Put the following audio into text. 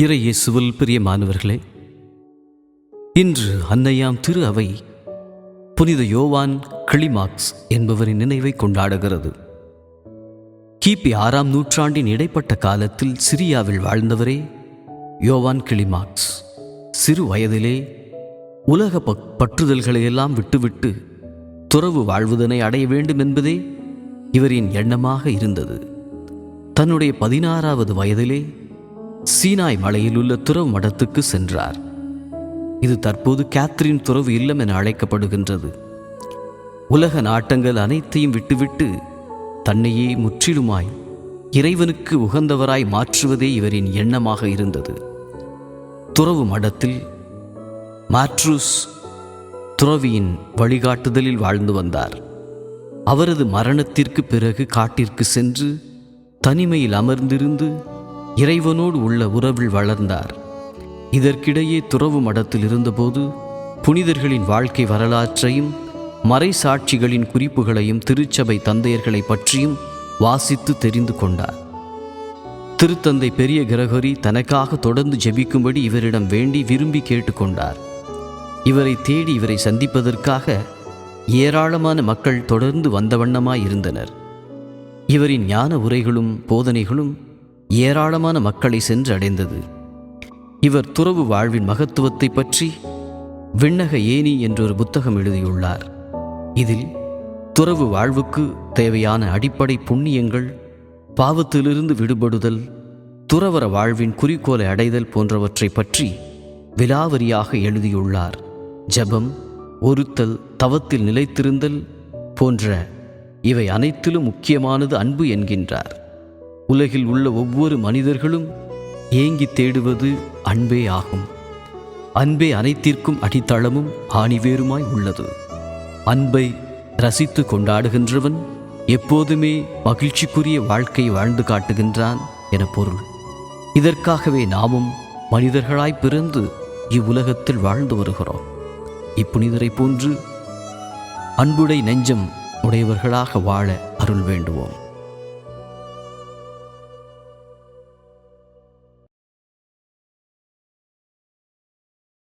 இறை இயேசுவில் பிரியமானவர்களே, இன்று அன்னையாம் திரு அவை புனித யோவான் கிளிமாக்ஸ் என்பவரின் நினைவை கொண்டாடுகிறது. கிபி 6ஆம் நூற்றாண்டின் இடைப்பட்ட காலத்தில் சிரியாவில் வாழ்ந்தவரே யோவான் கிளிமாக்ஸ். சிறு வயதிலே உலக பற்றுதல்களையெல்லாம் விட்டுவிட்டு துறவு வாழ்வதனை அடைய வேண்டும் என்பதே இவரின் எண்ணமாக இருந்தது. தன்னுடைய 16வது வயதிலே சீனாய் மலையில் உள்ள துறவு மடத்துக்கு சென்றார். இது தற்போது கேத்ரின் துறவு இல்லம் என அழைக்கப்படுகின்றது. உலக நாட்டங்கள் அனைத்தையும் விட்டுவிட்டு தன்னையே முற்றிலுமாய் இறைவனுக்கு உகந்தவராய் மாற்றுவதே இவரின் எண்ணமாக இருந்தது. துறவு மடத்தில் மாட்ரூஸ் துறவியின் வழிகாட்டுதலில் வாழ்ந்து வந்தார். அவரது மரணத்திற்கு பிறகு காட்டிற்கு சென்று தனிமையில் அமர்ந்திருந்து இறைவனோடு உள்ள உறவில் வளர்ந்தார். இதற்கிடையே துறவு மடத்தில் இருந்தபோது புனிதர்களின் வாழ்க்கை வரலாற்றையும் மறைசாட்சிகளின் குறிப்புகளையும் திருச்சபை தந்தையர்களை பற்றியும் வாசித்து தெரிந்து கொண்டார். திருத்தந்தை பெரிய கிரகரி தனக்காக தொடர்ந்து ஜெபிக்கும்படி இவரிடம் வேண்டி விரும்பி கேட்டுக்கொண்டார். இவரை தேடி இவரை சந்திப்பதற்காக ஏராளமான மக்கள் தொடர்ந்து வந்த வண்ணமாயிருந்தனர். இவரின் ஞான உரைகளும் போதனைகளும் ஏராளமான மக்களை சென்று அடைந்தது. இவர் துறவு வாழ்வின் மகத்துவத்தை பற்றி விண்ணக ஏணி என்றொரு புத்தகம் எழுதியுள்ளார். இதில் துறவு வாழ்வுக்கு தேவையான அடிப்படை புண்ணியங்கள், பாவத்திலிருந்து விடுபடுதல், துறவற வாழ்வின் குறிக்கோளை அடைதல் போன்றவற்றை பற்றி விலாவரியாக எழுதியுள்ளார். ஜபம், ஒருத்தல், தவத்தில் நிலைத்திருந்தல் போன்ற இவை அனைத்திலும் முக்கியமானது அன்பு என்கின்றார். உலகில் உள்ள ஒவ்வொரு மனிதர்களும் ஏங்கி தேடுவது அன்பே ஆகும். அன்பே அனைத்திற்கும் அடித்தளமும் ஆணிவேருமாய் உள்ளது. அன்பை ரசித்து கொண்டாடுகின்றவன் எப்போதுமே மகிழ்ச்சிக்குரிய வாழ்க்கை வாழ்ந்து காட்டுகின்றான் என பொருள். இதற்காகவே நாமும் மனிதர்களாய் பிறந்து இவ்வுலகத்தில் வாழ்ந்து வருகிறோம். இப்புனிதரை போன்று அன்புடை நெஞ்சம் உடையவர்களாக வாழ அருள் வேண்டுவோம்.